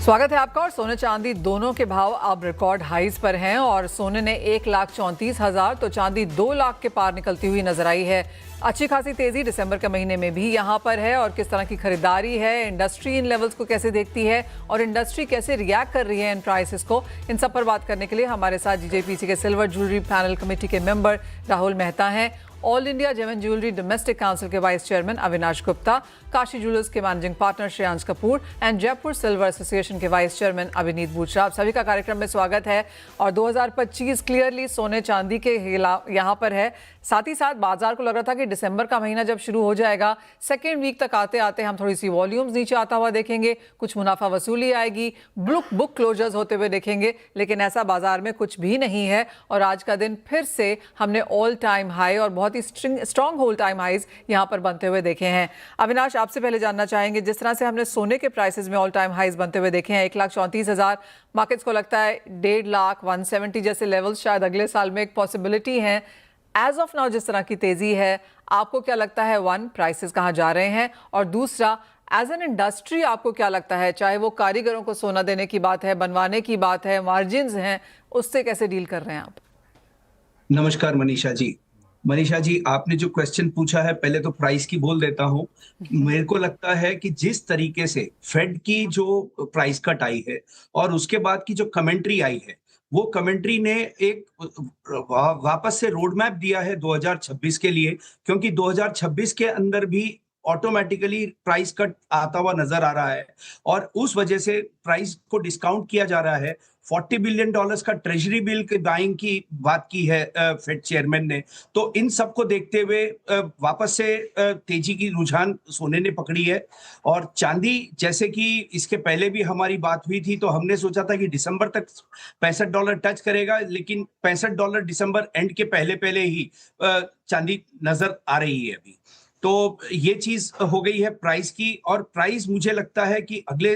स्वागत है आपका। और सोने चांदी दोनों के भाव अब रिकॉर्ड हाईज पर हैं और सोने ने 1,34,000 तो चांदी 2 लाख के पार निकलती हुई नजर आई है। अच्छी खासी तेजी दिसंबर के महीने में भी यहाँ पर है। और किस तरह की खरीदारी है, इंडस्ट्री इन लेवल्स को कैसे देखती है और इंडस्ट्री कैसे रिएक्ट कर रही है इन प्राइसेस को, इन सब पर बात करने के लिए हमारे साथ जीजेपीसी के सिल्वर ज्वेलरी पैनल कमेटी के मेंबर राहुल मेहता हैं, all India gem and jewellery domestic council के vice chairman Avinash Gupta, Kashi jewellers के managing partner Shreyansh Kapoor and Jaipur silver association के वाइस चेयरमैन अभिनीत बूचरा। आप सभी का कार्यक्रम में स्वागत है। और 2025 क्लियरली सोने चांदी के यहाँ पर है। साथ ही साथ बाजार को लग रहा था कि दिसंबर का महीना जब शुरू हो जाएगा, सेकेंड वीक तक आते आते हम थोड़ी सी वॉल्यूम्स नीचे आता हुआ देखेंगे, कुछ मुनाफा वसूली आएगी, बुक क्लोजर्स होते हुए देखेंगे, लेकिन ऐसा बाजार में कुछ भी नहीं है। और आज का दिन फिर से हमने ऑल टाइम हाई और बहुत ही स्ट्रॉन्ग ऑल टाइम हाइज यहाँ पर बनते हुए देखे हैं। अविनाश, आपसे पहले जानना चाहेंगे, जिस तरह से हमने सोने के प्राइसेस में ऑल टाइम हाइज बनते हुए देखे हैं, 1,34,000, मार्केट्स को लगता है 1.5 लाख 170 जैसे लेवल्स शायद अगले साल में एक पॉसिबिलिटी है। एज ऑफ नाउ जिस तरह की तेजी है, आपको क्या लगता है, वन, प्राइसेस कहाँ जा रहे हैं, और दूसरा, एज एन इंडस्ट्री आपको क्या लगता है, चाहे वो कारीगरों को सोना देने की बात है, बनवाने की बात है, मार्जिन्स हैं, उससे कैसे डील कर रहे हैं आप? नमस्कार मनीषा जी, आपने जो क्वेश्चन पूछा है, पहले तो प्राइस की बोल देता हूं। मेरे को लगता है कि जिस तरीके से फेड की जो प्राइस कट आई है और उसके बाद की जो कमेंट्री आई है, वो कमेंट्री ने एक वापस से रोड मैप दिया है 2026 के लिए, क्योंकि 2026 के अंदर भी ऑटोमेटिकली प्राइस कट आता हुआ नजर आ रहा है और उस वजह से प्राइस को डिस्काउंट किया जा रहा है। $40 बिलियन का ट्रेजरी बिल के बाइंग की बात की है फेड चेयरमैन ने। तो इन सब को देखते हुए वापस से तेजी की रुझान सोने ने पकड़ी है। और चांदी, जैसे कि इसके पहले भी हमारी बात हुई थी, तो हमने सोचा था कि दिसंबर तक $65 टच करेगा, लेकिन $65 दिसंबर एंड के पहले पहले ही चांदी नजर आ रही है अभी। तो ये चीज हो गई है प्राइस की। और प्राइस मुझे लगता है कि अगले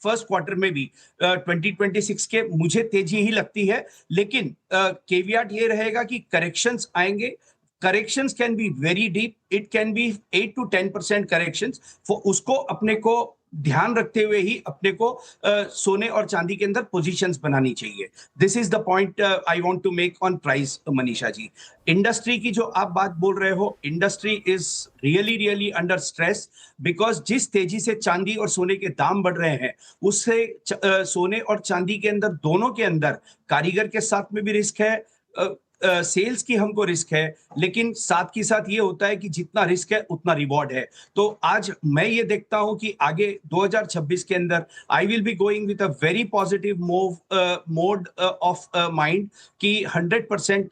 फर्स्ट क्वार्टर में भी 2026 के मुझे तेजी ही लगती है, लेकिन केवियाट ये रहेगा कि करेक्शंस आएंगे। Corrections can be very deep, it can be 8 to 10% corrections. उसको अपने को ध्यान रखते हुए ही अपने को सोने और चांदी के अंदर पोजीशंस बनानी चाहिए। This is the point I want to make on price Manisha ji. Industry की जो आप बात बोल रहे हो, industry is really under stress, because जिस तेजी से चांदी और सोने के दाम बढ़ रहे हैं, उससे सोने और चांदी के अंदर, दोनों के अंदर कारीगर के साथ में भी रिस्क है, सेल्स की हमको रिस्क है, लेकिन साथ की साथ ये होता है कि जितना रिस्क है उतना रिवॉर्ड है। तो आज मैं ये देखता हूं कि आगे 2026 के अंदर I will be going with a very positive mode of mind कि 100%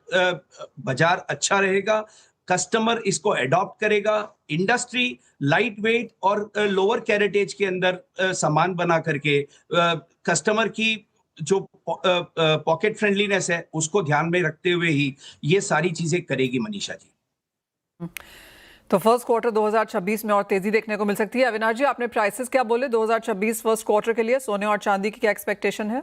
बाजार अच्छा रहेगा, कस्टमर इसको अडॉप्ट करेगा। इंडस्ट्री लाइट वेट और लोअर कैरेटेज के अंदर सामान बना करके कस्टमर की जो पॉकेट फ्रेंडलीनेस है उसको ध्यान में रखते हुए ही ये सारी चीजें करेगी मनीषा जी। तो फर्स्ट क्वार्टर 2026 में और तेजी देखने को मिल सकती है। अविनाश जी, आपने प्राइसेस क्या बोले 2026 फर्स्ट क्वार्टर के लिए सोने और चांदी की क्या एक्सपेक्टेशन है?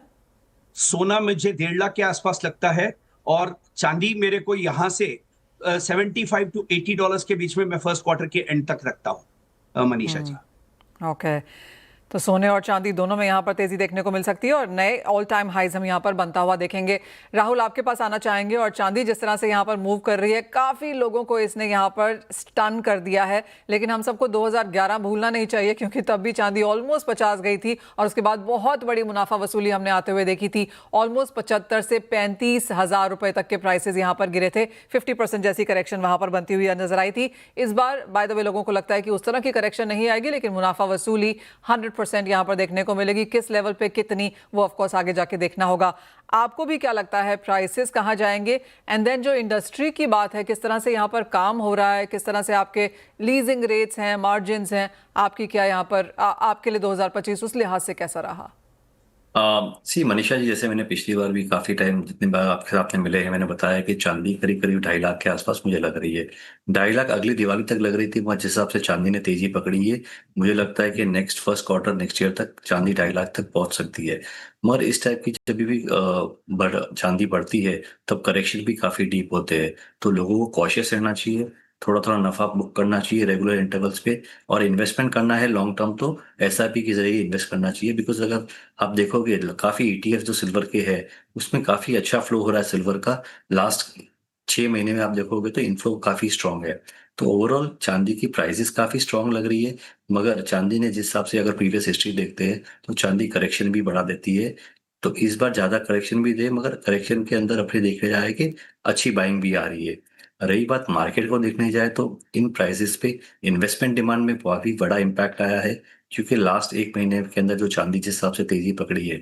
सोना मुझे 1.5 लाख के आसपास लगता है और चांदी मेरे को यहां से $75 to $80 के बीच में मैं फर्स्ट क्वार्टर के एंड तक रखता हूं मनीषा जी। ओके, तो सोने और चांदी दोनों में यहाँ पर तेजी देखने को मिल सकती है और नए ऑल टाइम हाइज हम यहाँ पर बनता हुआ देखेंगे। राहुल, आपके पास आना चाहेंगे। और चांदी जिस तरह से यहाँ पर मूव कर रही है, काफ़ी लोगों को इसने यहाँ पर स्टन कर दिया है, लेकिन हम सबको 2011 भूलना नहीं चाहिए, क्योंकि तब भी चांदी ऑलमोस्ट 50 गई थी और उसके बाद बहुत बड़ी मुनाफा वसूली हमने आते हुए देखी थी। ऑलमोस्ट 75 से 35,000 रुपए तक के प्राइसेस यहाँ पर गिरे थे। 50% जैसी करेक्शन वहाँ पर बनती हुई नजर आई थी। इस बार बाय द वे लोगों को लगता है कि उस तरह की करेक्शन नहीं आएगी, लेकिन मुनाफा वसूली 100% यहां पर देखने को मिलेगी। किस लेवल पे कितनी, वो ऑफ कोर्स आगे जाके देखना होगा। आपको भी क्या लगता है, प्राइसेस कहां जाएंगे? एंड देन जो इंडस्ट्री की बात है, किस तरह से यहां पर काम हो रहा है, किस तरह से आपके लीजिंग रेट्स हैं, मार्जिन्स हैं, आपकी क्या यहां पर आपके लिए 2025 उस लिहाज से कैसा रहा? मनीषा जी, जैसे मैंने पिछली बार भी काफी टाइम जितनी बार आपके साथ में मिले हैं, मैंने बताया कि चांदी करीब करीब 2.5 लाख के आसपास मुझे लग रही है। 2.5 लाख अगली दिवाली तक लग रही थी। जिस हिसाब से चांदी ने तेजी पकड़ी है, मुझे लगता है कि next first quarter next year तक चांदी 2.5 लाख तक पहुंच सकती है। मगर इस टाइप की जब भी चांदी बढ़ती है, तब करेक्शन भी काफी डीप होते हैं, तो लोगों को कॉशियस रहना चाहिए। थोड़ा थोड़ा नफा बुक करना चाहिए रेगुलर इंटरवल्स पे, और इन्वेस्टमेंट करना है लॉन्ग टर्म तो एसआईपी के जरिए इन्वेस्ट करना चाहिए। बिकॉज अगर आप देखोगे काफी ईटीएफ जो सिल्वर के है उसमें काफी अच्छा फ्लो हो रहा है सिल्वर का। लास्ट 6 महीने में आप देखोगे तो इनफ्लो काफी स्ट्रांग है। तो ओवरऑल चांदी की प्राइसेस काफी स्ट्रांग लग रही है, मगर चांदी ने जिस हिसाब से अगर प्रीवियस हिस्ट्री देखते हैं तो चांदी करेक्शन भी बढ़ा देती है। तो इस बार ज्यादा करेक्शन भी दे, मगर करेक्शन के अंदर अपने देखने जाए कि अच्छी बाइंग भी आ रही है। रही बात मार्केट को देखने जाए तो इन प्राइसेस पे इन्वेस्टमेंट डिमांड में बहुत ही बड़ा इम्पैक्ट आया है, क्योंकि लास्ट 1 महीने के अंदर जो चांदी जिस हिसाब से तेजी पकड़ी है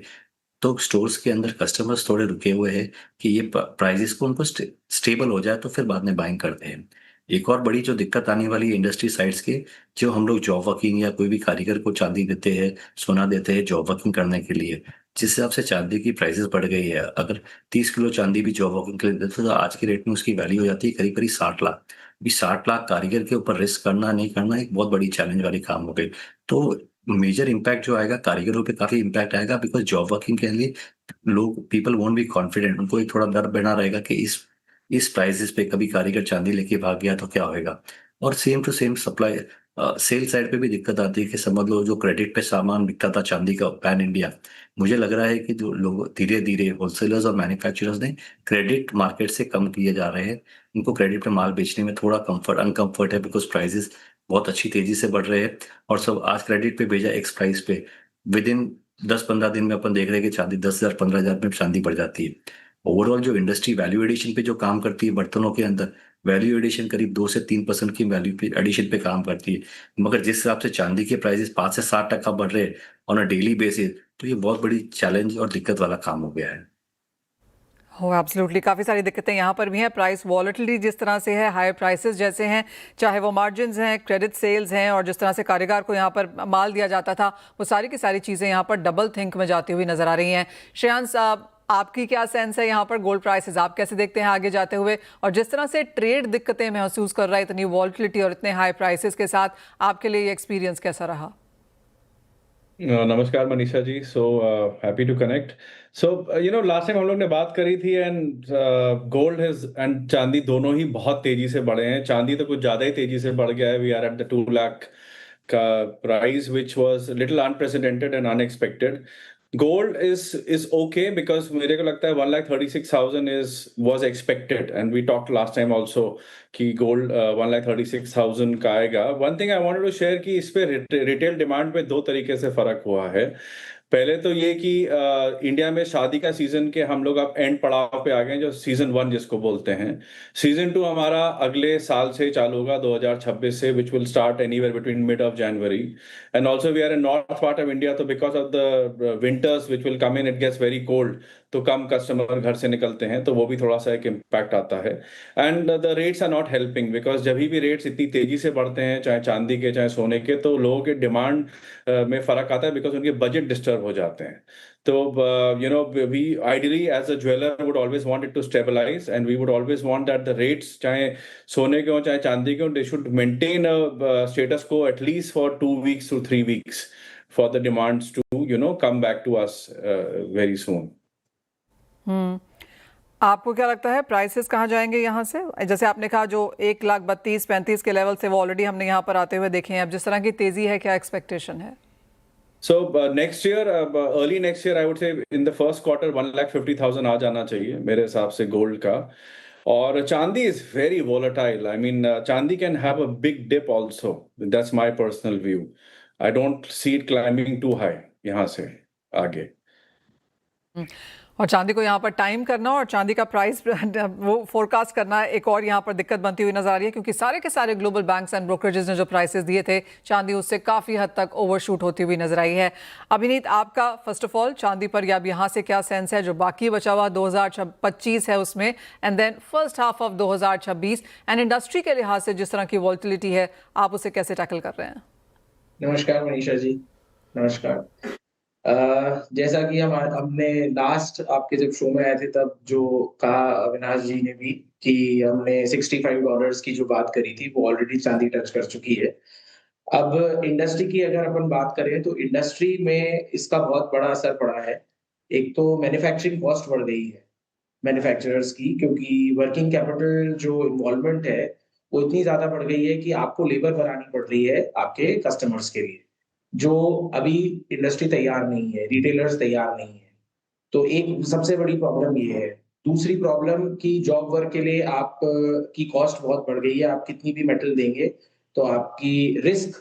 तो स्टोर्स के अंदर कस्टमर्स थोड़े रुके हुए हैं कि ये प्राइसेस को उनको स्टेबल हो जाए तो फिर बाद में बाइंग करते हैं। एक और बड़ी जो दिक्कत आने वाली है इंडस्ट्री साइड्स के, जो हम लोग जॉब वर्किंग या कोई भी कारीगर को चांदी देते हैं, सोना देते हैं जॉब वर्किंग करने के लिए, जिस हिसाब से चांदी की प्राइसेस बढ़ गई है, अगर 30 किलो चांदी भी जॉब वर्किंग के लिए देते तो आज की रेट में उसकी वैल्यू हो जाती है करीब करीब 60 लाख। अभी 60 लाख कारीगर के ऊपर रिस्क करना नहीं करना एक बहुत बड़ी चैलेंज वाली काम हो गई। तो मेजर इम्पैक्ट जो आएगा कारीगरों पे काफी इम्पैक्ट आएगा, बिकॉज जॉब वर्किंग के लिए लोग पीपल वोंट बी कॉन्फिडेंट, उनको एक थोड़ा डर बना रहेगा कि इस प्राइसेस पे कभी कारीगर चांदी लेके भाग गया तो क्या होएगा। और same to same supply sale side पे भी दिक्कत आती है कि समझ लो जो क्रेडिट पे सामान बिकता था चांदी का पैन इंडिया, मुझे लग रहा है कि जो लोग धीरे धीरे होलसेलर्स और मैन्युफैक्चरर्स ने क्रेडिट मार्केट से कम किए जा रहे हैं। उनको क्रेडिट पे माल बेचने में थोड़ा अनकंफर्ट है, बिकॉज प्राइसेस बहुत अच्छी तेजी से बढ़ रहे हैं। और सब आज क्रेडिट पे भेजा एक्स प्राइस पे, विद इन 10-15 दिन में अपन देख रहे हैं कि चांदी 10,000 15,000 में चांदी बढ़ जाती है। ओवरऑल जो इंडस्ट्री वैल्यू एडिशन पे जो काम करती है बर्तनों के अंदर, वैल्यू एडिशन करीब 2 से 3% की वैल्यू पे एडिशन पे काम करती है, मगर जिस हिसाब से चांदी के प्राइसेस 5 से 7% बढ़ रहे हैं ऑन अ डेली बेसिस, तो ये बहुत बड़ी चैलेंज और दिक्कत वाला काम हो गया है। हो एब्सोल्युटली, काफ़ी सारी दिक्कतें यहाँ पर भी हैं। प्राइस वॉलेटिलिटी जिस तरह से है, हाई प्राइसेस जैसे हैं, चाहे वो मार्जिन्स हैं, क्रेडिट सेल्स हैं, और जिस तरह से कारीगर को यहाँ पर माल दिया जाता था, वो सारी की सारी चीज़ें यहाँ पर डबल थिंक में जाती हुई नजर आ रही हैं। श्रेयांश, आपकी क्या सेंस है यहाँ पर गोल्ड प्राइसेस आप कैसे देखते हैं आगे जाते हुए, और जिस तरह से ट्रेड दिक्कतें महसूस कर रहा है इतनी वॉलेटिलिटी और इतने हाई प्राइसेस के साथ, आपके लिए ये एक्सपीरियंस कैसा रहा? नमस्कार Manisha ji. So happy to connect. So last time हम लोग ने बात करी थी, एंड गोल्ड हैज एंड चांदी दोनों ही बहुत तेजी से बढ़े हैं। चांदी तो कुछ ज्यादा ही तेजी से बढ़ गया है। We are at the 2 lakh का price, which was little unprecedented and unexpected. Gold is okay because मेरे को लगता है 1,36,000 was expected, and we talked last time also कि गोल्ड 1,36,000 का आएगा। One thing I wanted to share कि इस पे रिटेल डिमांड पे दो तरीके से फर्क हुआ है। पहले तो ये कि इंडिया में शादी का सीजन के हम लोग अब एंड पड़ाव पे आ गए, जो सीजन 1 जिसको बोलते हैं। सीजन 2 हमारा अगले साल से चालू होगा, 2026 से, which will start anywhere between mid of January. And also we are in north part of India, तो because of the winters which will come in, it gets very cold, तो कम कस्टमर घर से निकलते हैं, तो वो भी थोड़ा सा एक इम्पैक्ट आता है। And the rates are not helping, because जब भी रेट्स इतनी तेजी से बढ़ते हैं, चाहे चांदी के चाहे सोने के, तो लोगों के डिमांड में फर्क आता है, बिकॉज उनके बजट डिस्टर्ब हो जाते हैं। तो we ideally as a jeweller would always want it to stabilise, and we would always want that the rates, चाहे सोने के हो चाहे चांदी के हो, they should maintain a status quo at least for 2 weeks to 3 weeks for the demands to come back to us very soon. आपको क्या लगता है प्राइसेस कहाँ जाएंगे यहाँ से? जैसे आपने कहा जो 1,32,35 के लेवल से वो ऑलरेडी हमने यहाँ पर आते हुए देखे हैं, अब जिस तरह की तेजी है, क्या एक्सपेक्टेशन है? So next year, early next year, I would say in the first quarter, 1,50,000 आ जाना चाहिए मेरे हिसाब से गोल्ड का। और चांदी is very volatile. I mean, चांदी can have a big dip also. That's my personal view. I don't see it climbing too high यहाँ से आगे। और चांदी को यहाँ पर टाइम करना और चांदी का प्राइस वो फोरकास्ट करना एक और यहाँ पर दिक्कत बनती हुई नजर आ रही है, क्योंकि सारे के सारे ग्लोबल बैंक्स एंड ब्रोकरेजेस ने जो प्राइसेस दिए थे, चांदी उससे काफ़ी हद तक ओवरशूट होती हुई नजर आई है। अभिनीत, आपका फर्स्ट ऑफ ऑल चांदी पर या अब यहाँ से क्या सेंस है, जो बाकी बचा हुआ 2025 है उसमें, and then first half of 2026, and industry के लिहाज से जिस तरह की वॉलेटिलिटी है, आप उसे कैसे टैकल कर रहे हैं? नमस्कार मनीषा जी। नमस्कार। जैसा कि हमने लास्ट आपके जब शो में आए थे तब जो कहा अविनाश जी ने भी कि हमने $65 की जो बात करी थी वो ऑलरेडी चांदी टच कर चुकी है। अब इंडस्ट्री की अगर अपन बात करें तो इंडस्ट्री में इसका बहुत बड़ा असर पड़ा है। एक तो मैन्युफैक्चरिंग कॉस्ट बढ़ गई है मैन्युफैक्चरर्स की, क्योंकि वर्किंग कैपिटल जो इन्वॉल्वमेंट है वो इतनी ज्यादा बढ़ गई है कि आपको लेबर बनानी पड़ रही है आपके कस्टमर्स के लिए, जो अभी इंडस्ट्री तैयार नहीं है, रिटेलर्स तैयार नहीं है। तो एक सबसे बड़ी प्रॉब्लम ये है। दूसरी प्रॉब्लम कि जॉब वर्क के लिए आप की कॉस्ट बहुत बढ़ गई है। आप कितनी भी मेटल देंगे तो आपकी रिस्क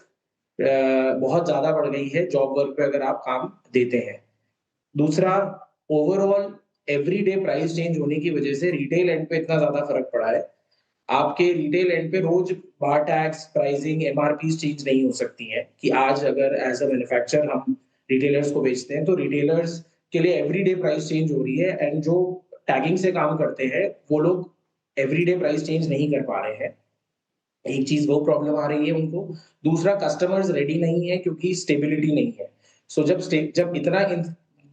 बहुत ज्यादा बढ़ गई है जॉब वर्क पे अगर आप काम देते हैं। दूसरा, ओवरऑल एवरीडे प्राइस चेंज होने की वजह से रिटेल एंड पे इतना ज्यादा फर्क पड़ा है। आपके रिटेल एंड पे रोज बार टैक्स, प्राइसिंग, एमआरपी चेंज नहीं हो सकती हैं कि आज अगर एज अ मैन्युफैक्चरर हम रिटेलर्स को बेचते हैं तो रिटेलर्स के लिए एवरीडे प्राइस चेंज हो रही है, एंड जो टैगिंग से काम करते हैं वो लोग एवरीडे प्राइस चेंज नहीं कर पा रहे हैं। एक चीज वो प्रॉब्लम आ रही है उनको। दूसरा, कस्टमर्स रेडी नहीं है क्योंकि स्टेबिलिटी नहीं है। सो जब इतना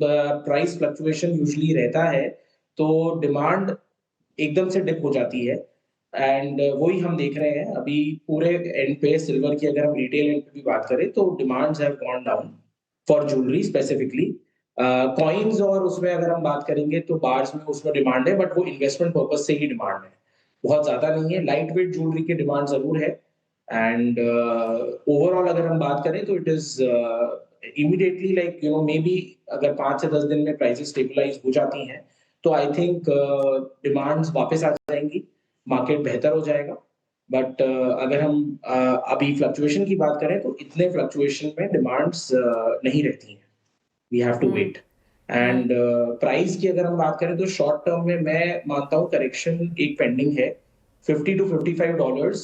प्राइस फ्लक्चुएशन यूजुअली रहता है तो डिमांड एकदम से डिप हो जाती है, एंड वही हम देख रहे हैं अभी पूरे एंड पे। सिल्वर की अगर हम रिटेल एंड पे भी बात करें तो demands have gone down for jewellery specifically. Coins और उसमें अगर हम बात करेंगे तो बार्स में उसमें डिमांड है, बट वो इन्वेस्टमेंट पर्पज से ही डिमांड है, बहुत ज्यादा नहीं है। लाइट वेट ज्वेलरी की डिमांड जरूर है, एंड ओवरऑल अगर हम बात करें तो it is immediately like may be अगर 5 से 10 दिन में प्राइसेस स्टेबलाइज हो जाती हैं तो आई थिंक डिमांड्स वापस आ जाएंगी, मार्केट बेहतर हो जाएगा। बट अगर हम अभी फ्लक्चुएशन की बात करें तो इतने फ्लक्चुएशन में डिमांड्स नहीं रहती हैं। We have to wait. And price की अगर हम बात करें तो शॉर्ट टर्म में मैं मानता हूँ करेक्शन एक पेंडिंग है। $50 to $55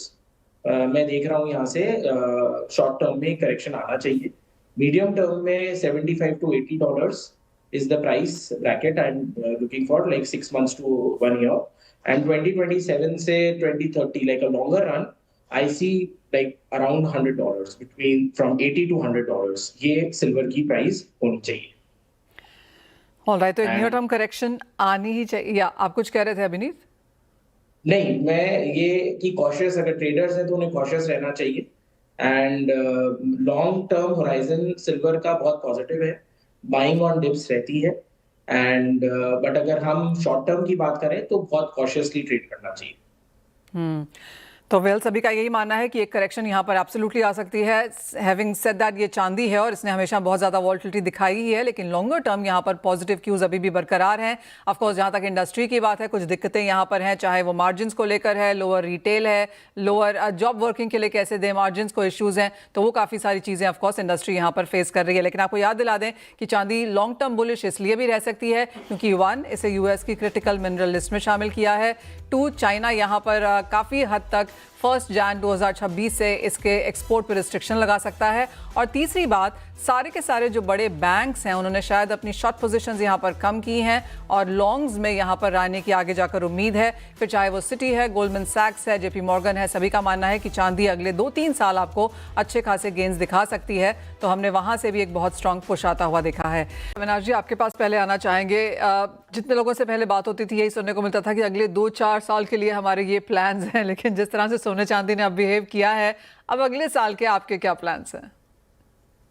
मैं देख रहा हूँ यहाँ से शॉर्ट टर्म में करेक्शन आना चाहिए। मीडियम टर्म में $75 to $80 is the price bracket I'm looking for, like 6 months to 1 year. And 2027 से 2030, like a longer run, I see like around $100, from $80 to $100 ये सिल्वर की प्राइस होनी चाहिए। ऑलराइट, तो एक नियर टर्म करेक्शन आनी ही चाहिए, या आप कुछ कह रहे थे अभिनीत? नहीं, मैं ये कि कॉशियस, अगर ट्रेडर्स हैं तो उन्हें कॉशियस रहना चाहिए। And long term horizon silver का बहुत पॉजिटिव है, बाइंग ऑन डिप्स रहती है। एंड बट अगर हम शॉर्ट टर्म की बात करें तो बहुत कॉशियसली ट्रेड करना चाहिए। तो वेल, सभी का यही मानना है कि एक करेक्शन यहाँ पर एब्सोल्युटली आ सकती है। हैविंग सेड दैट, ये चांदी है और इसने हमेशा बहुत ज़्यादा वॉल्टिलिटी दिखाई ही है, लेकिन लॉन्गर टर्म यहाँ पर पॉजिटिव क्यूज अभी भी बरकरार हैं। ऑफ कोर्स जहाँ तक इंडस्ट्री की बात है, कुछ दिक्कतें यहाँ पर हैं, चाहे वो मार्जिन को लेकर है, लोअर रिटेल है, लोअर जॉब वर्किंग के लिए कैसे दें, मार्जिन को इश्यूज़ हैं, तो वो काफ़ी सारी चीज़ें ऑफकोर्स इंडस्ट्री यहाँ पर फेस कर रही है। लेकिन आपको याद दिला दें कि चांदी लॉन्ग टर्म बुलिश इसलिए भी रह सकती है क्योंकि 1, इसे यूएस की क्रिटिकल मिनरल लिस्ट में शामिल किया है। 2, चाइना यहाँ पर काफ़ी हद तक 1 जनवरी 2026 से इसके एक्सपोर्ट पर रिस्ट्रिक्शन लगा सकता है। और तीसरी बात, सारे के सारे जो बड़े बैंक्स हैं उन्होंने शायद अपनी शॉर्ट पोजीशंस यहाँ पर कम की हैं और लॉन्ग्स में यहाँ पर रहने की आगे जाकर उम्मीद है। फिर चाहे वो सिटी है, गोल्डमैन सैक्स है, जेपी मॉर्गन है, सभी का मानना है कि चांदी अगले 2-3 साल आपको अच्छे खासे गेंस दिखा सकती है। तो हमने वहाँ से भी एक बहुत स्ट्रॉन्ग पुश आता हुआ देखा है। अविनाश जी, आपके पास पहले आना चाहेंगे। जितने लोगों से पहले बात होती थी यही सुनने को मिलता था कि अगले 2-4 साल के लिए हमारे ये प्लान्स हैं, लेकिन जिस तरह से सोने चांदी ने अब बिहेव किया है, अब अगले साल के आपके क्या प्लान्स हैं?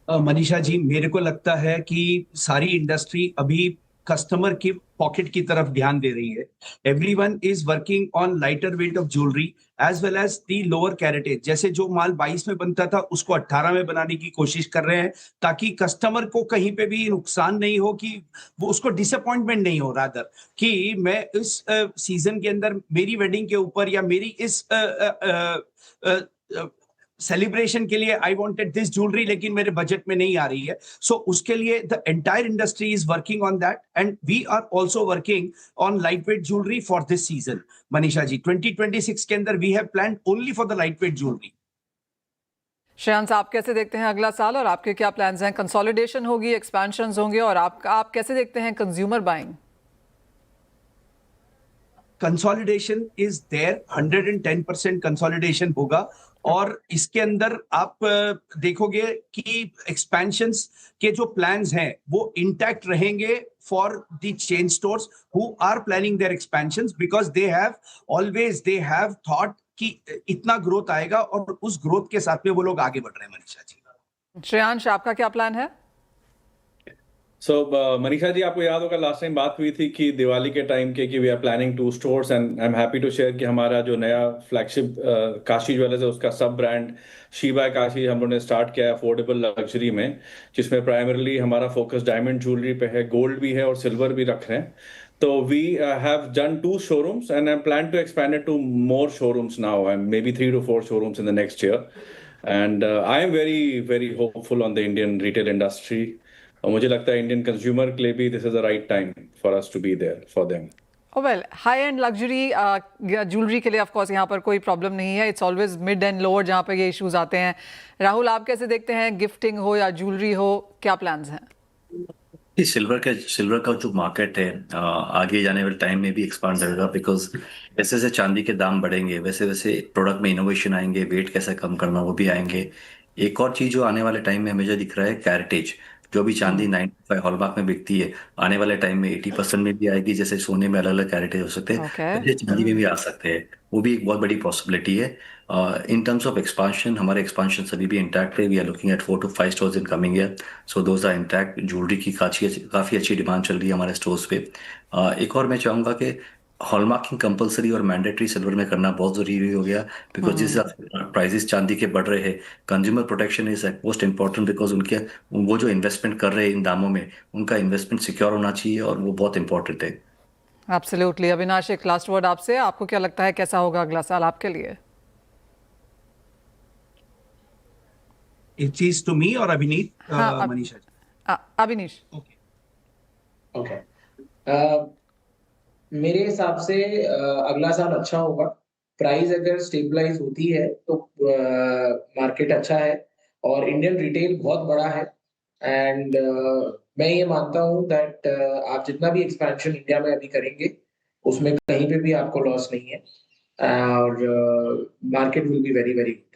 मनीषा जी, मेरे को लगता है कि सारी इंडस्ट्री अभी कस्टमर की पॉकेट की तरफ ध्यान दे रही है। Everyone is working on lighter weight of jewellery as well as the lower caratage. जैसे जो माल 22 में बनता था उसको 18 में बनाने की कोशिश कर रहे हैं, ताकि कस्टमर को कहीं पे भी नुकसान नहीं हो, कि वो उसको डिसअपॉइंटमेंट नहीं हो, रादर कि मैं इस सीजन के अंदर मेरी वेडिंग के ऊपर या मेरी इस सेलिब्रेशन के लिए आई वांटेड दिस ज्वेलरी, लेकिन मेरे बजट में नहीं आ रही है। सो उसके लिए the entire industry is working on that, and we are also working on light weight jewellery for this season. Manisha ji, 2026 के अंदर we have planned only for the light weight jewellery. Shreyansh, आप कैसे देखते हैं अगला साल और आपके क्या प्लान्स हैं? कंसोलिडेशन होगी, एक्सपेंशंस होंगे, और आप कैसे देखते हैं consumer buying? Consolidation is there, 110% consolidation होगा। और इसके अंदर आप देखोगे कि एक्सपेंशंस के जो प्लान्स हैं वो इंटैक्ट रहेंगे for the chain stores who are planning their expansions, because they have thought कि इतना ग्रोथ आएगा और उस ग्रोथ के साथ में वो लोग आगे बढ़ रहे हैं। मनीषा जी, श्रेयांश, आपका क्या प्लान है? सो मनीषा जी, आपको याद होगा लास्ट टाइम बात हुई थी कि दिवाली के टाइम के कि we are planning 2 stores, and I am happy to share कि हमारा जो नया फ्लैगशिप काशी ज्वेलर्स है उसका सब ब्रांड शी बाय काशी हम लोगों ने स्टार्ट किया है अफोर्डेबल लग्जरी में, जिसमें प्राइमरली हमारा फोकस डायमंड ज्वेलरी पे है, गोल्ड भी है और सिल्वर भी रख रहे हैं। तो we have done 2 showrooms and I plan to expand it to more showrooms now, and maybe 3 to 4 showrooms in the next year. And I am very very hopeful on the Indian retail industry. और मुझे लगता है Indian consumer के लिए भी this is the right time for us to be there for them. Well, high end luxury jewellery के लिए of course यहाँ पर कोई प्रॉब्लम नहीं है। It's always mid and lower जहाँ पर ये इश्यूज आते हैं। राहुल, आप कैसे देखते हैं, गिफ्टिंग हो या ज्वेलरी हो, क्या प्लान्स हैं? सिल्वर का जो मार्केट है आगे जाने वाले टाइम में भी एक्सपांड करेगा, बिकॉज जैसे जैसे चांदी के दाम बढ़ेंगे वैसे वैसे प्रोडक्ट में इनोवेशन आएंगे, वेट कैसे कम करना वो भी आएंगे। एक और चीज जो आने वाले टाइम में मुझे दिख रहा है, कैरेटेज। जो भी चांदी 95 हॉलमार्क में बिकती है, आने वाले टाइम में 80% में भी आएगी। जैसे सोने में अलग अलग कैरेटेज हो सकते हैं, Okay. वैसे चांदी में भी आ सकते हैं। वो भी एक बहुत बड़ी पॉसिबिलिटी है। इन टर्म्स ऑफ एक्सपांशन, हमारे एक्सपांशन सभी भी इंटैक्ट है। We are looking at 4 to 5 stores in coming year, so those are intact. Jewellery की काफ़ी अच्छी डिमांड चल रही है हमारे स्टोर्स पे। एक और मैं चाहूँगा कि हॉलमार्किंग कंपलसरी और मैंडेटरी सिल्वर में करना बहुत जरूरी हो गया, बिकॉज जिस हिसाब से प्राइसेस चांदी के बढ़ रहे हैं, consumer protection is most important, because उनके वो जो इन्वेस्टमेंट कर रहे हैं इन दामों में, उनका इन्वेस्टमेंट सिक्योर होना चाहिए और वो बहुत इंपॉर्टेंट है। एब्सोल्युटली। अविनाश, एक लास्ट वर्ड आपसे, आपको क्या लगता है कैसा होगा अगला साल आपके लिए? इट इज टू मी और अभिनीत, हाँ, मनीषा जी। अविनीश। ओके। मेरे हिसाब से अगला साल अच्छा होगा। प्राइस अगर स्टेबलाइज होती है तो मार्केट अच्छा है और इंडियन रिटेल बहुत बड़ा है। एंड मैं ये मानता हूँ दैट आप जितना भी एक्सपेंशन इंडिया में अभी करेंगे उसमें कहीं पे भी आपको लॉस नहीं है और market will be very very good.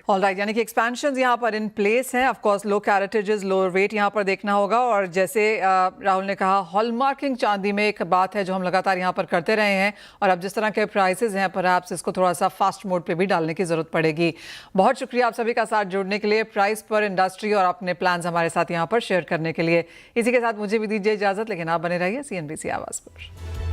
Alright, यानी कि एक्सपेंशन यहाँ पर इन प्लेस हैं। Of course low caratages, lower weight यहाँ पर देखना होगा। और जैसे राहुल ने कहा, हॉलमार्किंग चांदी में एक बात है जो हम लगातार यहाँ पर करते रहे हैं, और अब जिस तरह के प्राइसेस हैं परहैप्स इसको थोड़ा सा फास्ट मोड पे भी डालने की ज़रूरत पड़ेगी। बहुत शुक्रिया आप सभी का साथ जुड़ने के लिए, प्राइस पर, इंडस्ट्री और अपने प्लान्स हमारे साथ यहाँ पर शेयर करने के लिए। इसी के साथ मुझे भी दीजिए इजाज़त, लेकिन आप बने रहिए CNBC आवाज़ पर।